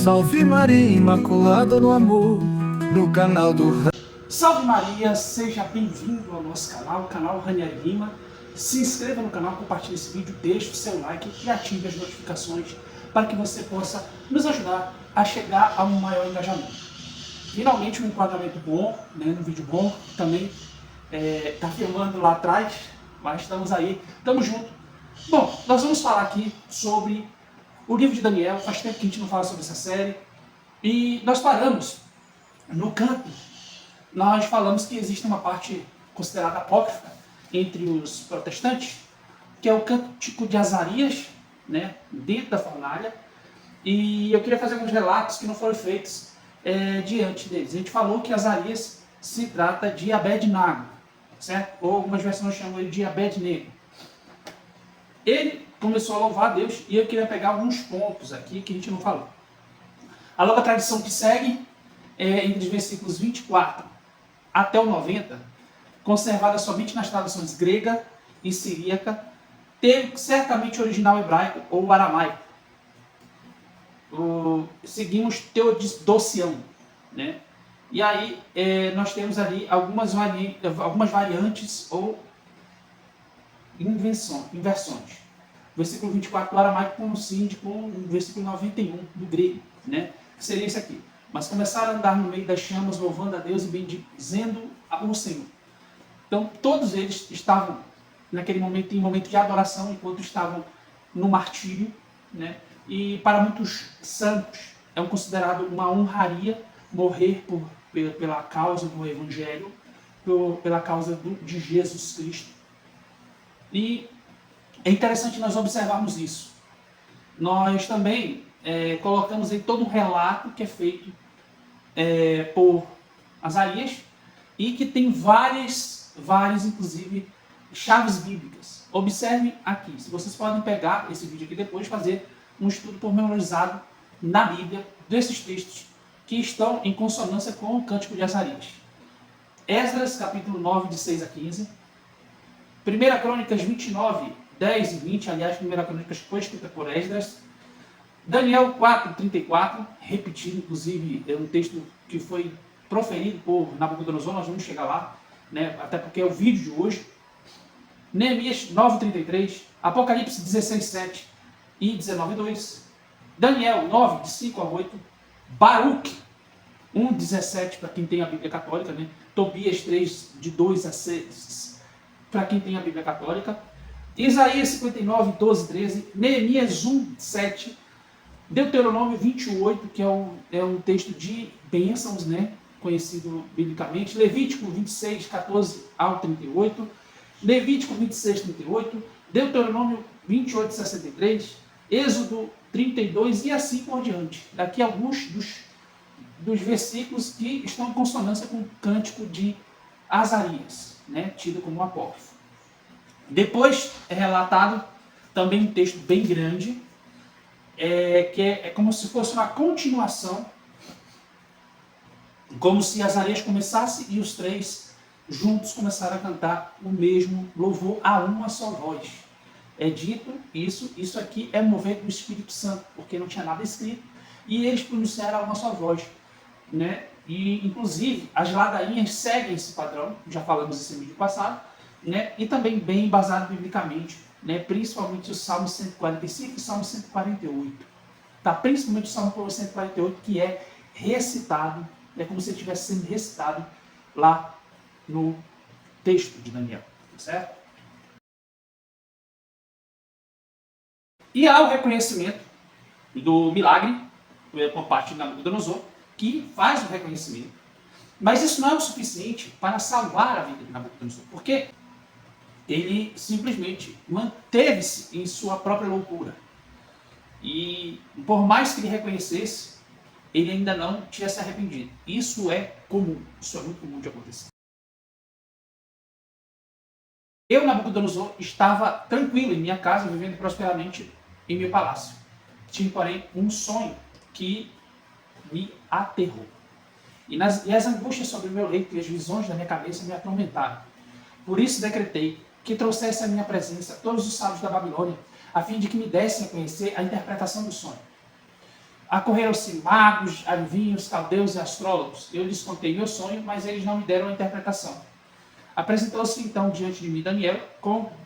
Salve Maria Imaculada no Amor, no canal do... Salve Maria, seja bem-vindo ao nosso canal, o canal Ranieri Lima. Se inscreva no canal, compartilhe esse vídeo, deixe o seu like e ative as notificações para que você possa nos ajudar a chegar a um maior engajamento. Finalmente um enquadramento bom, né, um vídeo bom, também tá filmando lá atrás, mas estamos aí, estamos juntos. Bom, nós vamos falar aqui sobre o livro de Daniel. Faz tempo que a gente não fala sobre essa série e nós paramos no canto. Nós falamos que existe uma parte considerada apócrifa entre os protestantes, que é o cântico de Azarias, né, dentro da fornalha, e eu queria fazer alguns relatos que não foram feitos diante deles. A gente falou que Azarias se trata de Abed-Nago, certo? Ou algumas versões chamam ele de Abed-Nego. Ele começou a louvar a Deus e eu queria pegar alguns pontos aqui que a gente não falou. A longa tradição que segue entre os versículos 24 até o 90, conservada somente nas traduções grega e siríaca, teve certamente o original hebraico ou aramaico. Seguimos Teodosião, né? E aí nós temos ali algumas variantes ou inversões. Versículo 24 do aramaico coincide com o versículo 91 do grego, né? Que seria esse aqui. Mas começaram a andar no meio das chamas, louvando a Deus e bendizendo o Senhor. Então, todos eles estavam naquele momento, em momento de adoração, enquanto estavam no martírio, né? E para muitos santos é considerado uma honraria morrer pela causa do Evangelho, pela causa de Jesus Cristo. E é interessante nós observarmos isso. Nós também colocamos em todo um relato que é feito por Azarias e que tem várias, inclusive, chaves bíblicas. Observem aqui. Se vocês podem pegar esse vídeo aqui depois, fazer um estudo pormenorizado na Bíblia desses textos que estão em consonância com o cântico de Azarias. Esdras, capítulo 9, de 6 a 15. 1 Crônicas 29, 10 e 20. Aliás, 1 Crônicas foi escrita por Esdras. Daniel 4, 34, repetido, inclusive, é um texto que foi proferido por Nabucodonosor, nós vamos chegar lá, né, até porque é o vídeo de hoje. Neemias 9, 33, Apocalipse 16, 7 e 19, 2, Daniel 9, de 5 a 8, Baruque 1, 17, para quem tem a Bíblia Católica, né, Tobias 3, de 2 a 6, para quem tem a Bíblia Católica, Isaías 59, 12, 13, Neemias 1, 7, Deuteronômio 28, que é um texto de bênçãos, né, conhecido biblicamente, Levítico 26, 14 ao 38, Levítico 26, 38, Deuteronômio 28, 63, Êxodo 32 e assim por diante. Daqui alguns dos versículos que estão em consonância com o cântico de Azarias, né, tido como apócrifo. Depois é relatado também um texto bem grande, que é como se fosse uma continuação, como se Azarias começasse e os três juntos começaram a cantar o mesmo louvor a uma só voz. É dito isso aqui é mover do Espírito Santo, porque não tinha nada escrito, e eles pronunciaram a uma só voz, né? E inclusive as ladainhas seguem esse padrão, já falamos isso no vídeo passado, né? E também bem embasado biblicamente, né? Principalmente o Salmo 145 e o Salmo 148. Tá? Principalmente o Salmo 148, que é recitado, é como se ele estivesse sendo recitado lá no texto de Daniel, certo? E há o reconhecimento do milagre por parte de Nabucodonosor, que faz o reconhecimento, mas isso não é o suficiente para salvar a vida de Nabucodonosor, porque ele simplesmente manteve-se em sua própria loucura. E por mais que ele reconhecesse, ele ainda não tinha se arrependido. Isso é comum, isso é muito comum de acontecer. Eu, Nabucodonosor, estava tranquilo em minha casa, vivendo prosperamente em meu palácio. Tive, porém, um sonho que me aterrou. E as angústias sobre o meu leito e as visões da minha cabeça me atormentaram. Por isso decretei que trouxesse à minha presença todos os sábios da Babilônia, a fim de que me dessem a conhecer a interpretação do sonho. Acorreram-se magos, adivinhos, caldeus e astrólogos. Eu lhes contei meu sonho, mas eles não me deram a interpretação. Apresentou-se então diante de mim Daniel,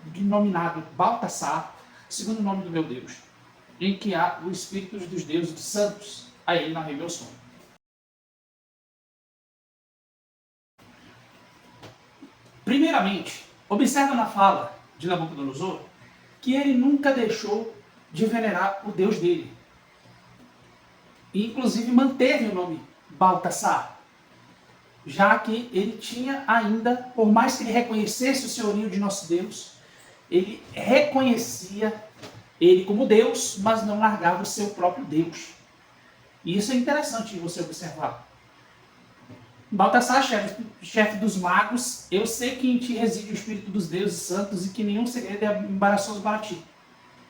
denominado Baltassar, segundo o nome do meu Deus, em que há o espírito dos deuses dos santos. A ele narrei meu sonho. Primeiramente, observa na fala de Nabucodonosor que ele nunca deixou de venerar o Deus dele. E, inclusive, manteve o nome Baltassar, já que ele tinha ainda, por mais que ele reconhecesse o senhorio de nosso Deus, ele reconhecia ele como Deus, mas não largava o seu próprio Deus. E isso é interessante de você observar. Baltassar, chefe dos magos, eu sei que em ti reside o Espírito dos deuses santos e que nenhum segredo é embaraçoso para ti.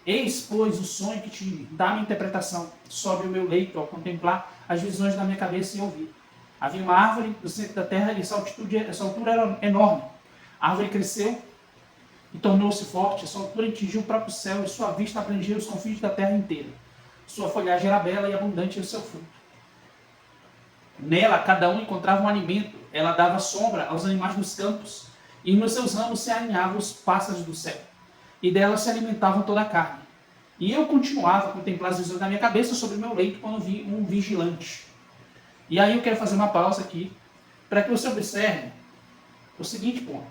Eis, pois, o sonho que tive, dá-me interpretação sobre o meu leito ao contemplar as visões da minha cabeça e ouvir. Havia uma árvore no centro da terra e essa altura era enorme. A árvore cresceu e tornou-se forte, essa altura atingiu o próprio céu e sua vista abrangia os confins da terra inteira. Sua folhagem era bela e abundante em seu fruto. Nela, cada um encontrava um alimento. Ela dava sombra aos animais dos campos, e nos seus ramos se aninhavam os pássaros do céu. E dela se alimentavam toda a carne. E eu continuava a contemplar as visões da minha cabeça sobre o meu leito quando vi um vigilante. E aí eu quero fazer uma pausa aqui, para que você observe o seguinte ponto.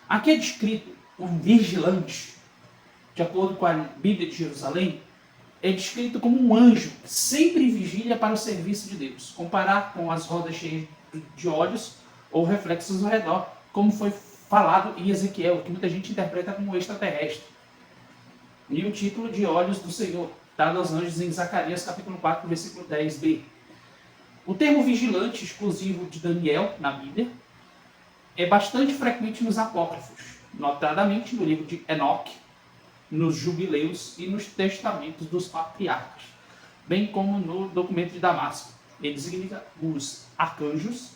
Aqui é descrito um vigilante, de acordo com a Bíblia de Jerusalém, é descrito como um anjo que sempre vigilia para o serviço de Deus. Comparar com as rodas cheias de olhos ou reflexos ao redor, como foi falado em Ezequiel, que muita gente interpreta como extraterrestre. E o título de olhos do Senhor, dado aos anjos em Zacarias capítulo 4, versículo 10b. O termo vigilante exclusivo de Daniel, na Bíblia, é bastante frequente nos apócrifos, notadamente no livro de Enoque, nos jubileus e nos testamentos dos patriarcas, bem como no documento de Damasco. Ele significa os arcanjos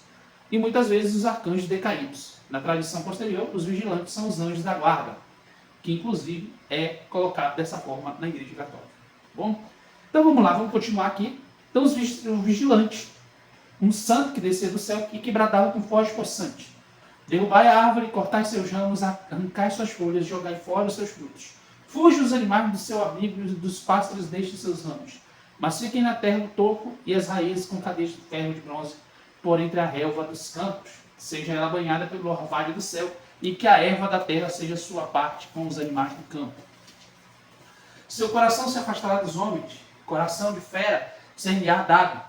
e muitas vezes os arcanjos decaídos. Na tradição posterior, os vigilantes são os anjos da guarda, que inclusive é colocado dessa forma na Igreja Católica. Bom, então vamos lá, vamos continuar aqui. Então os vigilantes, um santo que descia do céu e que bradava com voz possante: derrubai a árvore, cortai seus ramos, arrancai suas folhas, jogai fora os seus frutos. Fujam os animais do seu abrigo e dos pássaros deixem seus ramos. Mas fiquem na terra o toco e as raízes com cadeias de ferro e de bronze, por entre a relva dos campos, seja ela banhada pelo orvalho do céu, e que a erva da terra seja sua parte com os animais do campo. Seu coração se afastará dos homens, coração de fera ser-lhe-á dado,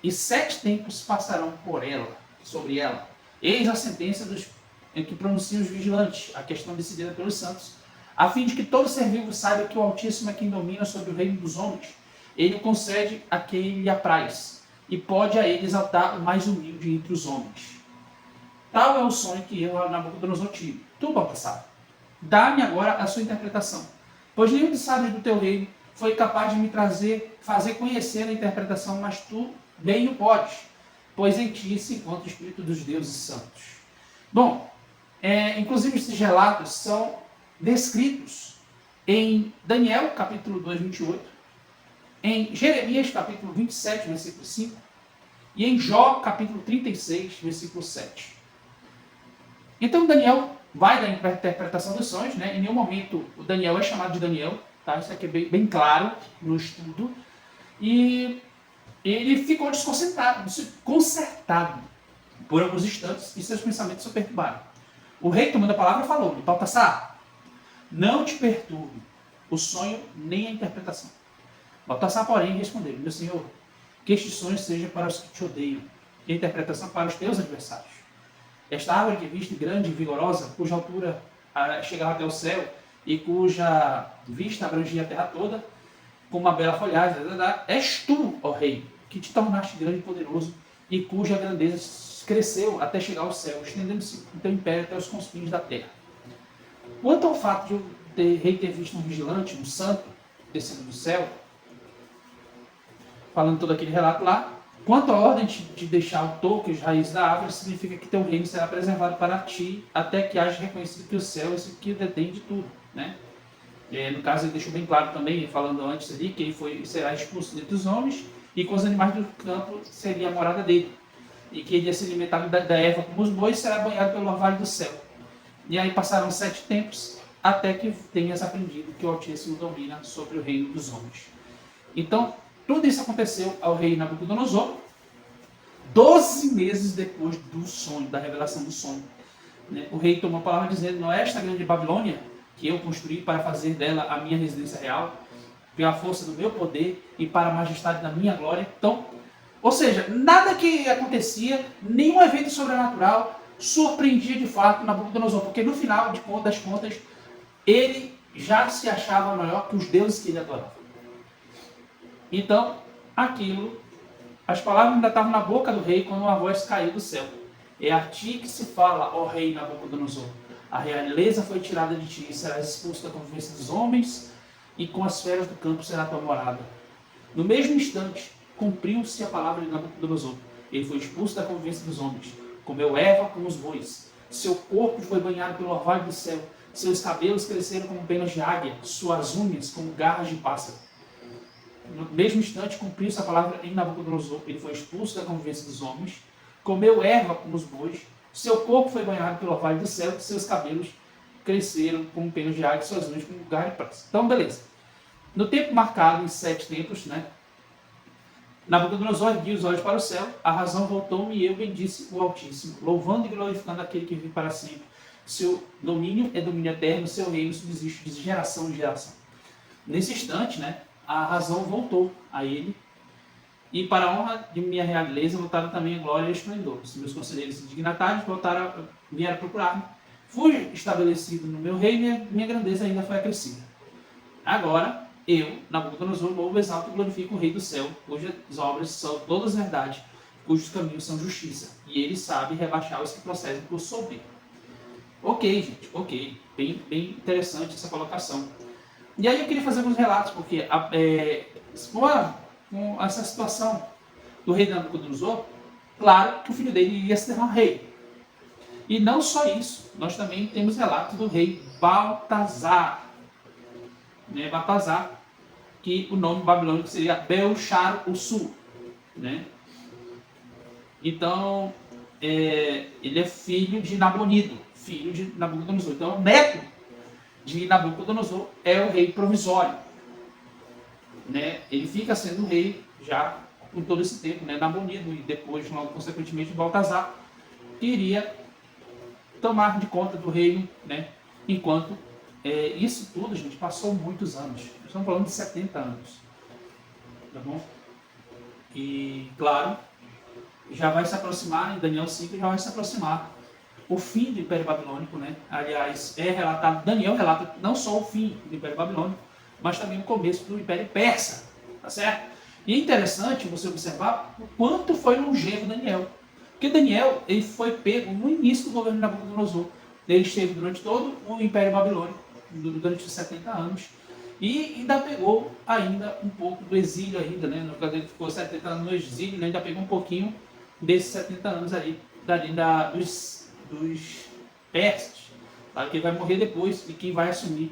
e 7 tempos passarão por ela, sobre ela. Eis a sentença dos que pronunciam os vigilantes, a questão decidida pelos santos, a fim de que todo ser vivo saiba que o Altíssimo é quem domina sobre o reino dos homens. Ele concede a quem lhe apraz, e pode a ele exaltar o mais humilde entre os homens. Tal é o sonho que eu, Nabucodonosor, tive. Tu, Baltassar, dá-me agora a sua interpretação, pois nenhum dos sábios do teu reino foi capaz de me fazer conhecer a interpretação, mas tu bem o podes, pois em ti se encontra o Espírito dos deuses santos. Bom, inclusive esses relatos são descritos em Daniel, capítulo 2, 28, em Jeremias, capítulo 27, versículo 5, e em Jó, capítulo 36, versículo 7. Então Daniel vai dar a interpretação dos sonhos, né? Em nenhum momento o Daniel é chamado de Daniel, tá? Isso aqui é bem claro no estudo. E ele ficou desconcertado por alguns instantes e seus pensamentos se perturbaram. O rei, tomando a palavra, falou-lhe: Baltassar, não te perturbe o sonho nem a interpretação. Baltassar, porém, respondeu: meu senhor, que este sonho seja para os que te odeiam, e a interpretação para os teus adversários. Esta árvore que viste, grande e vigorosa, cuja altura chegava até o céu, e cuja vista abrangia a terra toda, com uma bela folhagem, és tu, ó rei, que te tornaste grande e poderoso, e cuja grandeza cresceu até chegar ao céu, estendendo-se o teu império até os confins da terra. Quanto ao fato de o rei ter visto um vigilante, um santo, descendo do céu, falando todo aquele relato lá, quanto à ordem de deixar o toco e as raízes da árvore, significa que teu reino será preservado para ti, até que haja reconhecido que o céu é esse que detém de tudo, né? No caso, ele deixou bem claro também, falando antes ali, que ele será expulso dentre os homens e com os animais do campo seria a morada dele. E que ele ia se alimentar da erva como os bois e será banhado pelo orvalho do céu. E aí passaram 7 tempos até que tenhas aprendido que o Altíssimo domina sobre o reino dos homens. Então, tudo isso aconteceu ao rei Nabucodonosor 12 meses depois do sonho, da revelação do sonho. O rei tomou a palavra dizendo: não é esta grande Babilônia que eu construí para fazer dela a minha residência real, pela força do meu poder e para a majestade da minha glória. Então, ou seja, nada que acontecia, nenhum evento sobrenatural surpreendia de fato Nabucodonosor, porque no final das contas, ele já se achava maior que os deuses que ele adorava. Então, as palavras ainda estavam na boca do rei quando uma voz caiu do céu. É a ti que se fala, ó rei Nabucodonosor. A realeza foi tirada de ti, e serás expulso da convivência dos homens, e com as feras do campo será tua morada. No mesmo instante, cumpriu-se a palavra de Nabucodonosor. Ele foi expulso da convivência dos homens, comeu erva como os bois. Seu corpo foi banhado pelo orvalho do céu, seus cabelos cresceram como penas de águia, suas unhas como garras de pássaro. No mesmo instante, cumpriu-se a palavra em Nabucodonosor. Ele foi expulso da convivência dos homens, comeu erva como os bois, seu corpo foi banhado pelo orvalho do céu, seus cabelos cresceram como penas de águia, suas unhas como garras de pássaro. Então, beleza. No tempo marcado, em 7 tempos, Nabucodonosor ergueu os olhos para o céu, a razão voltou-me e eu bendisse o Altíssimo, louvando e glorificando aquele que vive para sempre. Seu domínio é domínio eterno, seu reino subsiste de geração em geração. Nesse instante, a razão voltou a ele, e para a honra de minha realeza voltaram também a glória e o esplendor. Os meus conselheiros e dignatários vieram procurar-me. Fui estabelecido no meu reino e minha grandeza ainda foi acrescida. Agora, eu, Nabucodonosor, louvo, exalto e glorifico o Rei do céu, cujas obras são todas verdade, cujos caminhos são justiça. E ele sabe rebaixar os que procedem por soberba. Ok, gente, ok. Bem interessante essa colocação. E aí eu queria fazer alguns relatos, porque com essa situação do rei Nabucodonosor, claro que o filho dele ia se tornar rei. E não só isso, nós também temos relatos do rei Baltazar. Baltazar, que o nome babilônico seria Belchar-o-Sul. Então, ele é filho de Nabonido, filho de Nabucodonosor. Então, o neto de Nabucodonosor é o rei provisório. Ele fica sendo rei já por todo esse tempo, Nabonido, e depois, logo, consequentemente, Baltazar, que iria tomar de conta do reino, enquanto isso tudo, gente, passou muitos anos. Estamos falando de 70 anos. Tá bom? E, claro, já vai se aproximar, em Daniel 5, já vai se aproximar o fim do Império Babilônico, Aliás, Daniel relata não só o fim do Império Babilônico, mas também o começo do Império Persa, tá certo? E é interessante você observar o quanto foi longevo Daniel. Porque Daniel, ele foi pego no início do governo de Nabucodonosor. Ele esteve durante todo o Império Babilônico, durante os 70 anos, e ainda pegou um pouco do exílio ainda, No caso, ele ficou 70 anos no exílio, ainda pegou um pouquinho desses 70 anos ali, dos persas, tá? Que vai morrer depois, e quem vai assumir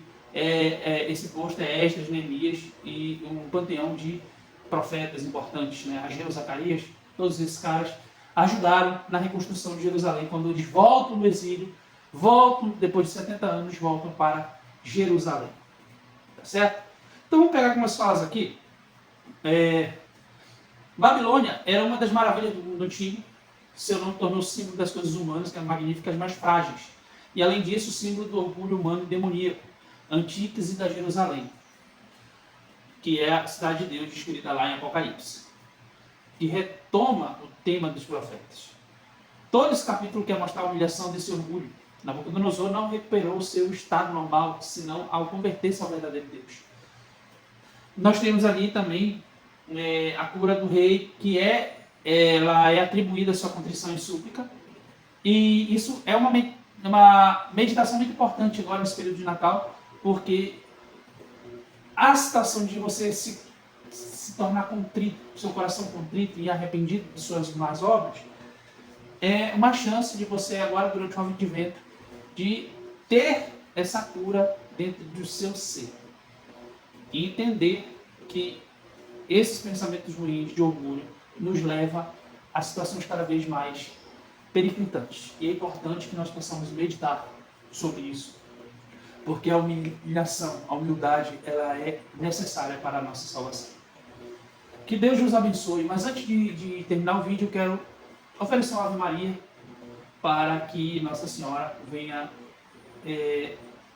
esse posto é Esdras, Neemias e um panteão de profetas importantes, Ageu, Zacarias. Todos esses caras ajudaram na reconstrução de Jerusalém. Quando eles voltam do exílio, depois de 70 anos, voltam para Jerusalém. Tá certo? Então vamos pegar algumas falas aqui. Babilônia era uma das maravilhas do mundo antigo. Seu nome tornou símbolo das coisas humanas, que eram magníficas, mas frágeis. E além disso, símbolo do orgulho humano e demoníaco. Antítese da Jerusalém, que é a cidade de Deus descrita lá em Apocalipse, que retoma o tema dos profetas. Todo esse capítulo quer mostrar a humilhação desse orgulho. Nabucodonosor não recuperou o seu estado normal, senão ao converter-se ao verdadeiro Deus. Nós temos ali também a cura do rei, que ela é atribuída à sua contrição e súplica. E isso é uma meditação muito importante agora nesse período de Natal, porque a situação de você se tornar contrito, seu coração contrito e arrependido de suas más obras, é uma chance de você agora, durante o Advento, de ter essa cura dentro do seu ser. e entender que esses pensamentos ruins de orgulho nos levam a situações cada vez mais periclitantes. E é importante que nós possamos meditar sobre isso, porque a humilhação, a humildade, ela é necessária para a nossa salvação. Que Deus nos abençoe, mas antes de terminar o vídeo, eu quero oferecer uma Ave Maria para que Nossa Senhora venha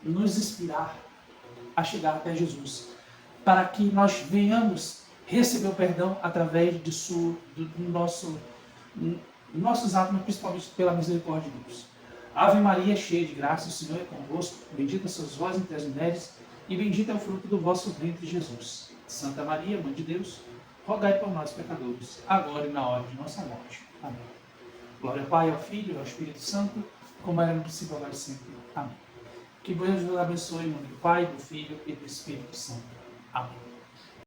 nos inspirar a chegar até Jesus, para que nós venhamos receber o perdão através nossos atos, mas principalmente pela misericórdia de Deus. Ave Maria, cheia de graça, o Senhor é convosco, bendita sois vós entre as mulheres, e bendito é o fruto do vosso ventre, Jesus. Santa Maria, Mãe de Deus, rogai por nós, pecadores, agora e na hora de nossa morte. Amém. Glória ao Pai, ao Filho e ao Espírito Santo, como era no princípio, agora e sempre. Amém. Que Deus nos abençoe em nome do Pai, do Filho e do Espírito Santo. Amém.